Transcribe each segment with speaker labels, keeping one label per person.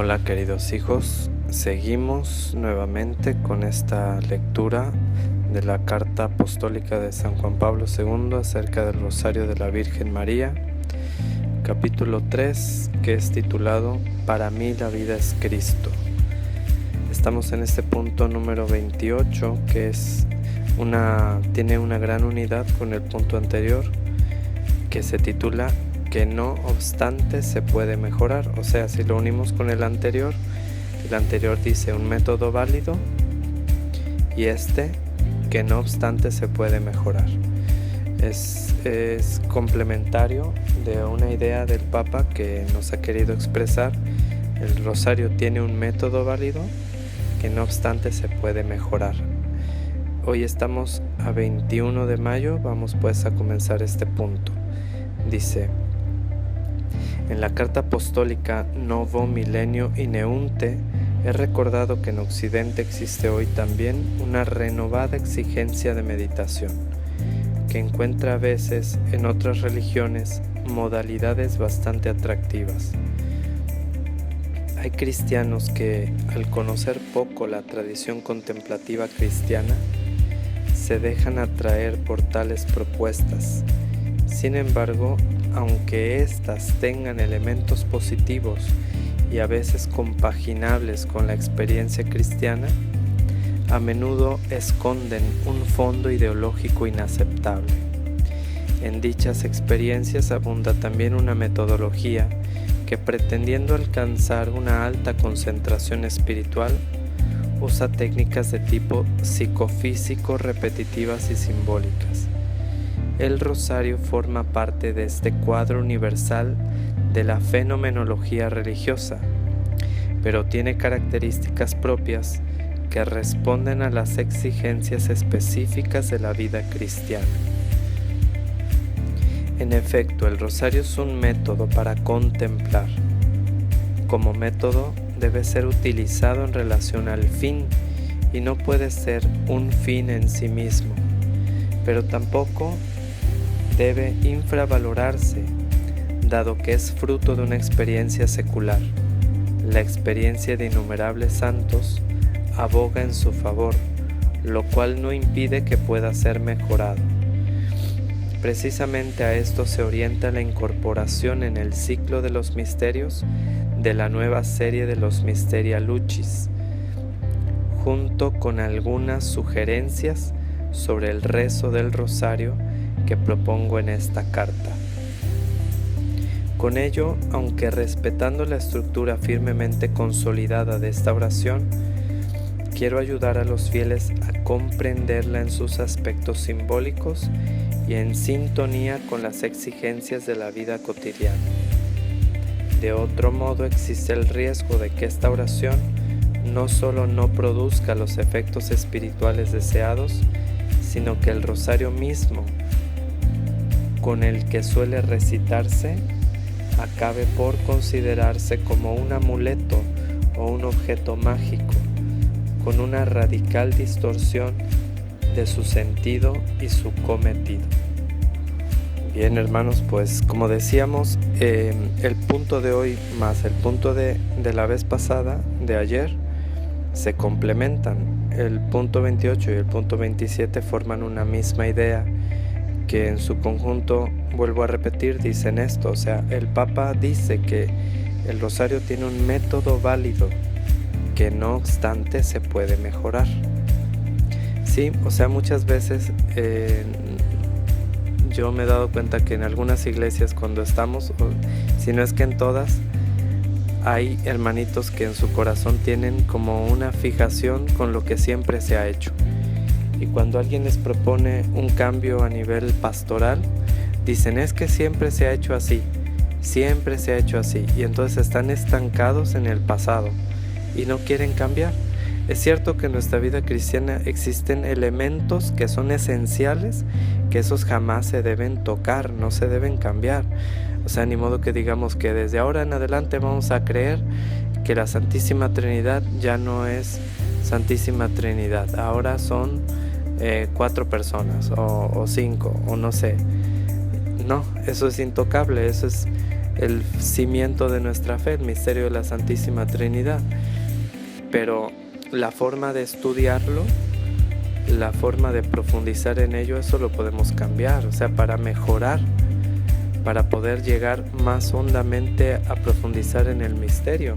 Speaker 1: Hola queridos hijos, seguimos nuevamente con esta lectura de la carta apostólica de San Juan Pablo II acerca del Rosario de la Virgen María, capítulo 3, que es titulado Para mí la vida es Cristo. Estamos en este punto número 28, que tiene una gran unidad con el punto anterior, que se titula que no obstante se puede mejorar. O sea, si lo unimos con el anterior dice un método válido y que no obstante se puede mejorar. Es complementario de una idea del Papa que nos ha querido expresar. El rosario tiene un método válido que no obstante se puede mejorar. Hoy estamos a 21 de mayo, vamos pues a comenzar este punto. Dice: en la carta apostólica Novo Milenio Ineunte he recordado que en Occidente existe hoy también una renovada exigencia de meditación, que encuentra a veces en otras religiones modalidades bastante atractivas. Hay cristianos que, al conocer poco la tradición contemplativa cristiana, se dejan atraer por tales propuestas. Sin embargo, aunque éstas tengan elementos positivos y a veces compaginables con la experiencia cristiana, a menudo esconden un fondo ideológico inaceptable. En dichas experiencias abunda también una metodología que, pretendiendo alcanzar una alta concentración espiritual, usa técnicas de tipo psicofísico repetitivas y simbólicas. El rosario forma parte de este cuadro universal de la fenomenología religiosa, pero tiene características propias que responden a las exigencias específicas de la vida cristiana. En efecto, el rosario es un método para contemplar. Como método, debe ser utilizado en relación al fin y no puede ser un fin en sí mismo, pero tampoco debe infravalorarse, dado que es fruto de una experiencia secular. La experiencia de innumerables santos aboga en su favor, lo cual no impide que pueda ser mejorado. Precisamente a esto se orienta la incorporación en el ciclo de los misterios de la nueva serie de los Mysteria Lucis, junto con algunas sugerencias sobre el rezo del rosario que propongo en esta carta. Con ello, aunque respetando la estructura firmemente consolidada de esta oración, quiero ayudar a los fieles a comprenderla en sus aspectos simbólicos y en sintonía con las exigencias de la vida cotidiana. De otro modo, existe el riesgo de que esta oración no solo no produzca los efectos espirituales deseados, sino que el rosario mismo con el que suele recitarse acabe por considerarse como un amuleto o un objeto mágico, con una radical distorsión de su sentido y su cometido. Bien, hermanos, pues como decíamos, el punto de hoy más el punto de la vez pasada, de ayer, se complementan. El punto 28 y el punto 27 forman una misma idea que en su conjunto, vuelvo a repetir, dicen esto. O sea, el Papa dice que el rosario tiene un método válido que no obstante se puede mejorar. Sí, o sea, muchas veces yo me he dado cuenta que en algunas iglesias cuando estamos, si no es que en todas, hay hermanitos que en su corazón tienen como una fijación con lo que siempre se ha hecho. Y cuando alguien les propone un cambio a nivel pastoral, dicen es que siempre se ha hecho así, y entonces están estancados en el pasado y no quieren cambiar. Es cierto que en nuestra vida cristiana existen elementos que son esenciales, que esos jamás se deben tocar, no se deben cambiar. O sea, ni modo que digamos que desde ahora en adelante vamos a creer que la Santísima Trinidad ya no es Santísima Trinidad, ahora son 4 personas o 5 o no sé. No, eso es intocable, eso es el cimiento de nuestra fe, el misterio de la Santísima Trinidad. Pero la forma de estudiarlo, la forma de profundizar en ello, eso lo podemos cambiar, o sea, para mejorar, para poder llegar más hondamente a profundizar en el misterio.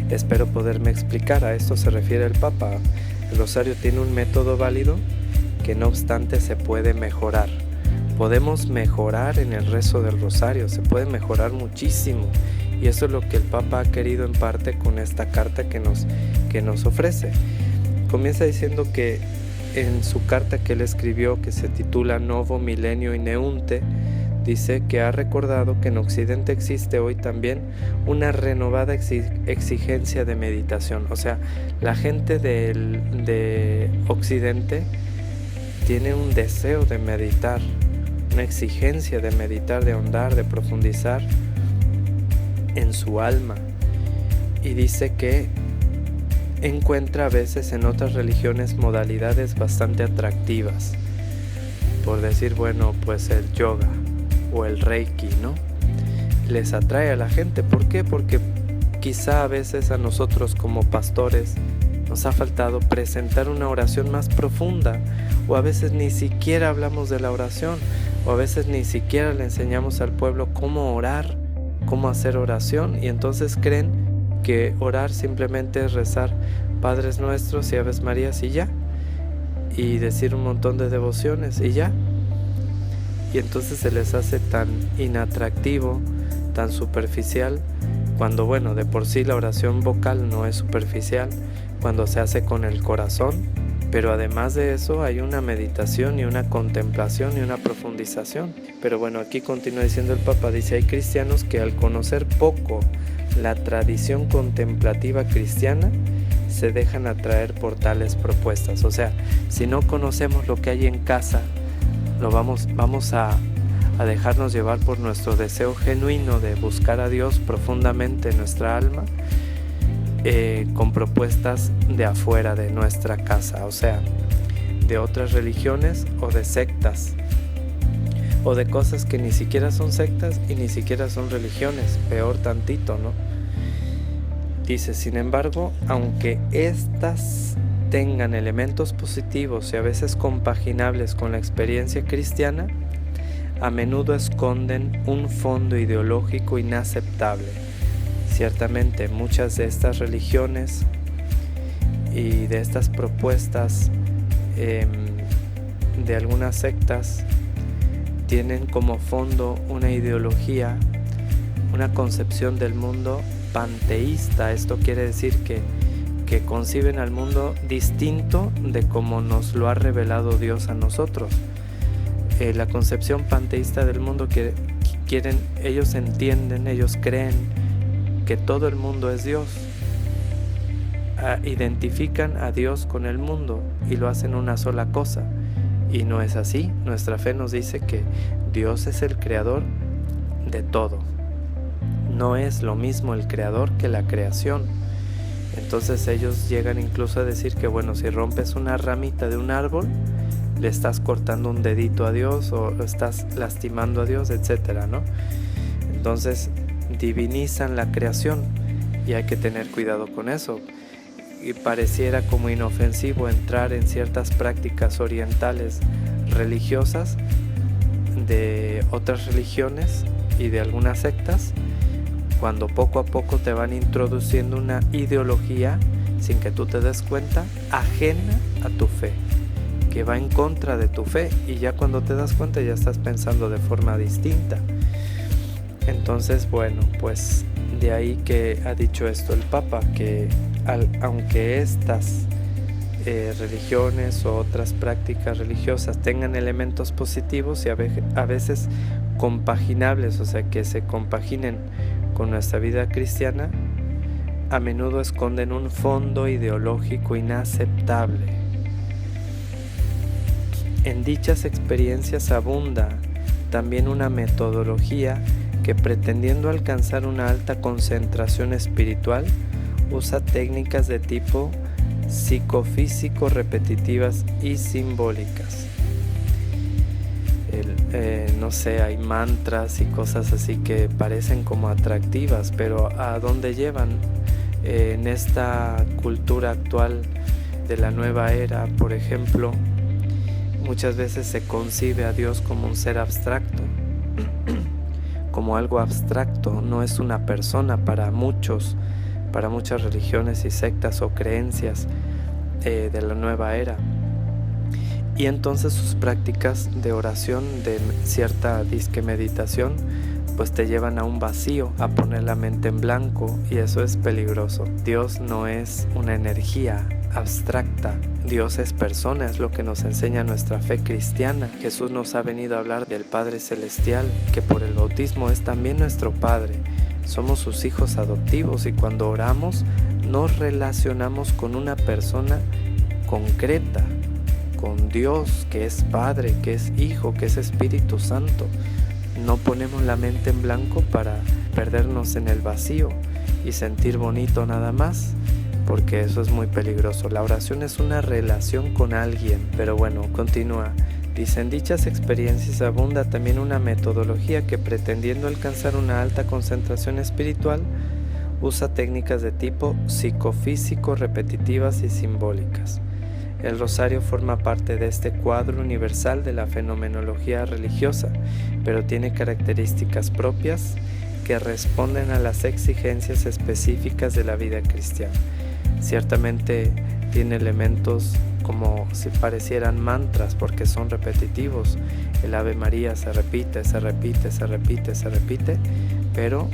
Speaker 1: Espero poderme explicar, a esto se refiere el Papa. El rosario tiene un método válido que no obstante se puede mejorar. Podemos mejorar en el rezo del rosario, se puede mejorar muchísimo. Y eso es lo que el Papa ha querido en parte con esta carta que nos ofrece. Comienza diciendo que en su carta que él escribió, que se titula Novo Milenio Ineunte, dice que ha recordado que en Occidente existe hoy también una renovada exigencia de meditación. O sea, la gente de Occidente tiene un deseo de meditar, una exigencia de meditar, de ahondar, de profundizar en su alma. Y dice que encuentra a veces en otras religiones modalidades bastante atractivas. Por decir, bueno, pues el yoga o el reiki, ¿no? Les atrae a la gente. ¿Por qué? Porque quizá a veces a nosotros como pastores nos ha faltado presentar una oración más profunda, o a veces ni siquiera hablamos de la oración, o a veces ni siquiera le enseñamos al pueblo cómo orar, cómo hacer oración, y entonces creen que orar simplemente es rezar Padres Nuestros y Aves Marías y ya, y decir un montón de devociones y ya. Y entonces se les hace tan inatractivo, tan superficial, cuando bueno, de por sí la oración vocal no es superficial, cuando se hace con el corazón, pero además de eso hay una meditación y una contemplación y una profundización. Pero bueno, aquí continúa diciendo el Papa, dice, hay cristianos que al conocer poco la tradición contemplativa cristiana, se dejan atraer por tales propuestas. O sea, si no conocemos lo que hay en casa, vamos a dejarnos llevar por nuestro deseo genuino de buscar a Dios profundamente en nuestra alma, con propuestas de afuera de nuestra casa, o sea, de otras religiones o de sectas, o de cosas que ni siquiera son sectas y ni siquiera son religiones, peor tantito, ¿no? Dice, sin embargo, aunque estas tengan elementos positivos y a veces compaginables con la experiencia cristiana, a menudo esconden un fondo ideológico inaceptable. Ciertamente muchas de estas religiones y de estas propuestas de algunas sectas tienen como fondo una ideología, una concepción del mundo panteísta. Esto quiere decir que conciben al mundo distinto de como nos lo ha revelado Dios a nosotros. La concepción panteísta del mundo que ellos entienden, ellos creen que todo el mundo es Dios. Identifican a Dios con el mundo y lo hacen una sola cosa. Y no es así. Nuestra fe nos dice que Dios es el creador de todo. No es lo mismo el creador que la creación. Entonces ellos llegan incluso a decir que bueno, si rompes una ramita de un árbol, le estás cortando un dedito a Dios o estás lastimando a Dios, etcétera, ¿no? Entonces divinizan la creación y hay que tener cuidado con eso. Y pareciera como inofensivo entrar en ciertas prácticas orientales religiosas de otras religiones y de algunas sectas, cuando poco a poco te van introduciendo una ideología sin que tú te des cuenta, ajena a tu fe, que va en contra de tu fe, y ya cuando te das cuenta ya estás pensando de forma distinta. Entonces bueno, pues de ahí que ha dicho esto el Papa, que aunque estas religiones o otras prácticas religiosas tengan elementos positivos y a veces compaginables, o sea que se compaginen con nuestra vida cristiana, a menudo esconden un fondo ideológico inaceptable. En dichas experiencias abunda también una metodología que, pretendiendo alcanzar una alta concentración espiritual, usa técnicas de tipo psicofísico repetitivas y simbólicas. no sé, hay mantras y cosas así que parecen como atractivas, pero ¿a dónde llevan? En esta cultura actual de la nueva era, por ejemplo, muchas veces se concibe a Dios como un ser abstracto, como algo abstracto, no es una persona para muchas religiones y sectas o creencias de la nueva era. Y entonces sus prácticas de oración, de cierta disque meditación, pues te llevan a un vacío, a poner la mente en blanco, y eso es peligroso. Dios no es una energía abstracta, Dios es persona, es lo que nos enseña nuestra fe cristiana. Jesús nos ha venido a hablar del Padre Celestial, que por el bautismo es también nuestro Padre. Somos sus hijos adoptivos, y cuando oramos nos relacionamos con una persona concreta, con Dios, que es Padre, que es Hijo, que es Espíritu Santo. No ponemos la mente en blanco para perdernos en el vacío y sentir bonito nada más, porque eso es muy peligroso. La oración es una relación con alguien. Pero bueno, continúa. Dice: en dichas experiencias abunda también una metodología que, pretendiendo alcanzar una alta concentración espiritual, usa técnicas de tipo psicofísico, repetitivas y simbólicas. El rosario forma parte de este cuadro universal de la fenomenología religiosa, pero tiene características propias que responden a las exigencias específicas de la vida cristiana. Ciertamente tiene elementos como si parecieran mantras, porque son repetitivos. El Ave María se repite, pero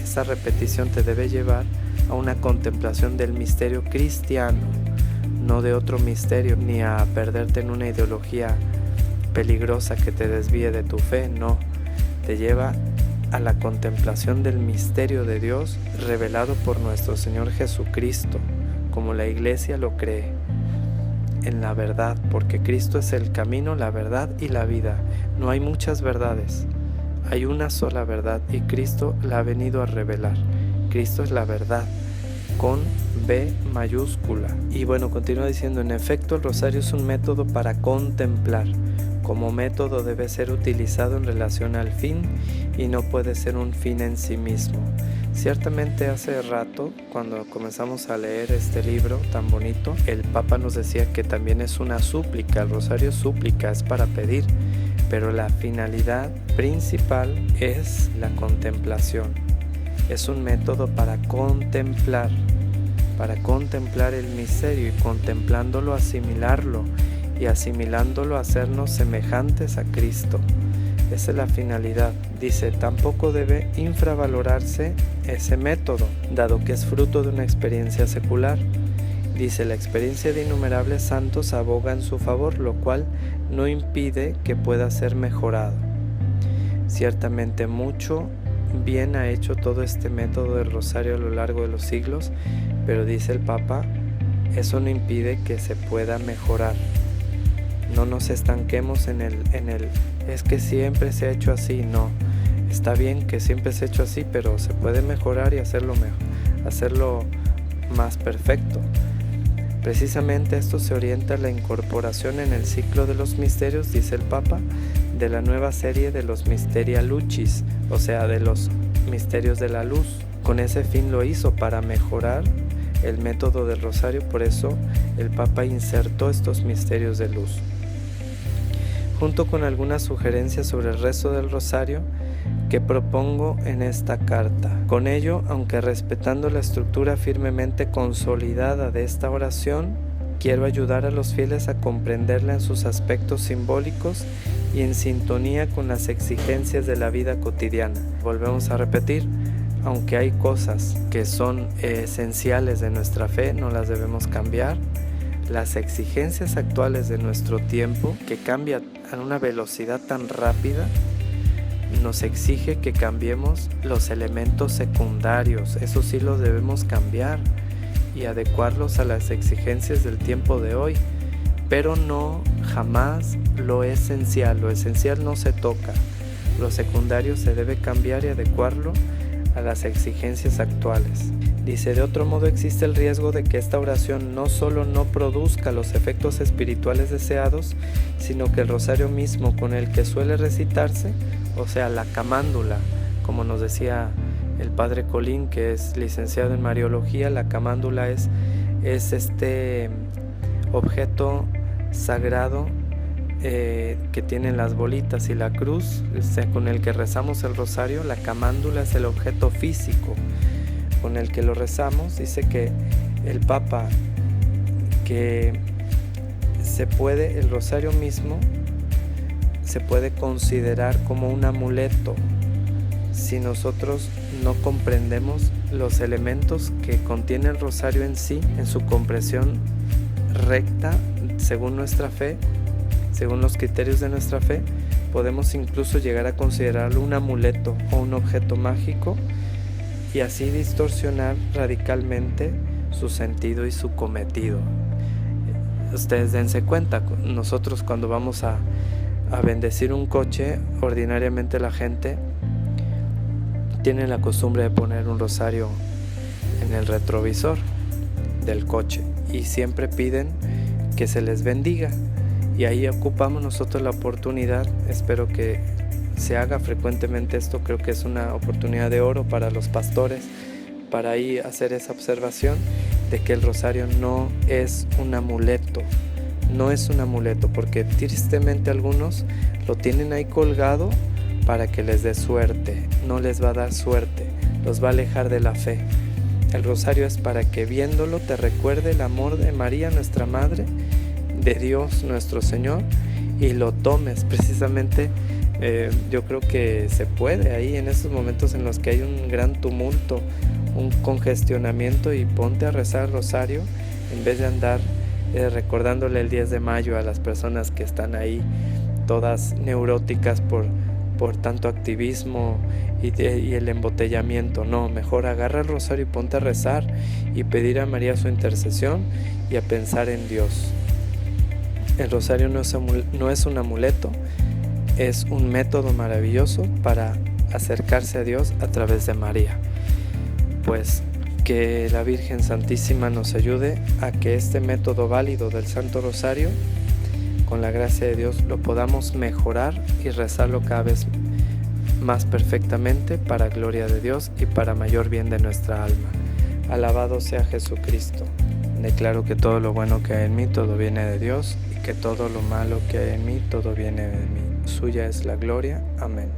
Speaker 1: esa repetición te debe llevar a una contemplación del misterio cristiano, no de otro misterio, ni a perderte en una ideología peligrosa que te desvíe de tu fe. No, te lleva a la contemplación del misterio de Dios revelado por nuestro Señor Jesucristo, como la Iglesia lo cree, en la verdad, porque Cristo es el camino, la verdad y la vida. No hay muchas verdades, hay una sola verdad, y Cristo la ha venido a revelar. Cristo es la verdad, con B mayúscula. Y bueno, continúa diciendo: en efecto, el rosario es un método para contemplar. Como método debe ser utilizado en relación al fin y no puede ser un fin en sí mismo. Ciertamente hace rato, cuando comenzamos a leer este libro tan bonito, el Papa nos decía que también es una súplica. El rosario es súplica, es para pedir, pero la finalidad principal es la contemplación. Es un método para contemplar el misterio, y contemplándolo asimilarlo, y asimilándolo hacernos semejantes a Cristo. Esa es la finalidad. Dice: tampoco debe infravalorarse ese método, dado que es fruto de una experiencia secular. Dice: la experiencia de innumerables santos aboga en su favor, lo cual no impide que pueda ser mejorado. Ciertamente mucho bien ha hecho todo este método del rosario a lo largo de los siglos, pero dice el Papa, eso no impide que se pueda mejorar. No nos estanquemos en el es que siempre se ha hecho así. No, está bien que siempre se ha hecho así, pero se puede mejorar y hacerlo mejor, hacerlo más perfecto. Precisamente esto se orienta a la incorporación en el ciclo de los misterios, dice el Papa, de la nueva serie de los Mysteria Lucis, o sea, de los misterios de la luz. Con ese fin lo hizo, para mejorar el método del rosario. Por eso el Papa insertó estos misterios de luz, junto con algunas sugerencias sobre el resto del rosario que propongo en esta carta. Con ello, aunque respetando la estructura firmemente consolidada de esta oración, quiero ayudar a los fieles a comprenderla en sus aspectos simbólicos y en sintonía con las exigencias de la vida cotidiana. Volvemos a repetir: aunque hay cosas que son esenciales de nuestra fe, no las debemos cambiar. Las exigencias actuales de nuestro tiempo, que cambia a una velocidad tan rápida, nos exige que cambiemos los elementos secundarios. Eso sí los debemos cambiar y adecuarlos a las exigencias del tiempo de hoy, pero no jamás lo esencial. Lo esencial no se toca, lo secundario se debe cambiar y adecuarlo a las exigencias actuales. Dice, de otro modo existe el riesgo de que esta oración no solo no produzca los efectos espirituales deseados, sino que el rosario mismo con el que suele recitarse, o sea, la camándula, como nos decía el padre Colín, que es licenciado en Mariología, la camándula es este objeto sagrado que tienen las bolitas y la cruz, con el que rezamos el rosario. La camándula es el objeto físico con el que lo rezamos. Dice que el Papa, que el rosario mismo se puede considerar como un amuleto si nosotros no comprendemos los elementos que contiene el rosario en sí, en su comprensión recta, según nuestra fe, según los criterios de nuestra fe. Podemos incluso llegar a considerarlo un amuleto o un objeto mágico y así distorsionar radicalmente su sentido y su cometido. Ustedes dense cuenta, nosotros cuando vamos a bendecir un coche, ordinariamente la gente tiene la costumbre de poner un rosario en el retrovisor del coche y siempre piden que se les bendiga, y ahí ocupamos nosotros la oportunidad. Espero que se haga frecuentemente esto. Creo que es una oportunidad de oro para los pastores, para ahí hacer esa observación de que el rosario no es un amuleto, porque tristemente algunos lo tienen ahí colgado para que les dé suerte. No les va a dar suerte, los va a alejar de la fe. El rosario es para que viéndolo te recuerde el amor de María, nuestra Madre, de Dios nuestro Señor, y lo tomes. Precisamente yo creo que se puede ahí en esos momentos en los que hay un gran tumulto, un congestionamiento, y ponte a rezar el rosario en vez de andar recordándole el 10 de mayo a las personas que están ahí todas neuróticas por tanto activismo y el embotellamiento. No, mejor agarra el rosario y ponte a rezar y pedir a María su intercesión y a pensar en Dios. El rosario no es un amuleto, es un método maravilloso para acercarse a Dios a través de María. Pues que la Virgen Santísima nos ayude a que este método válido del Santo Rosario, con la gracia de Dios, lo podamos mejorar y rezarlo cada vez más perfectamente para gloria de Dios y para mayor bien de nuestra alma. Alabado sea Jesucristo. Declaro que todo lo bueno que hay en mí, todo viene de Dios, y que todo lo malo que hay en mí, todo viene de mí. Suya es la gloria. Amén.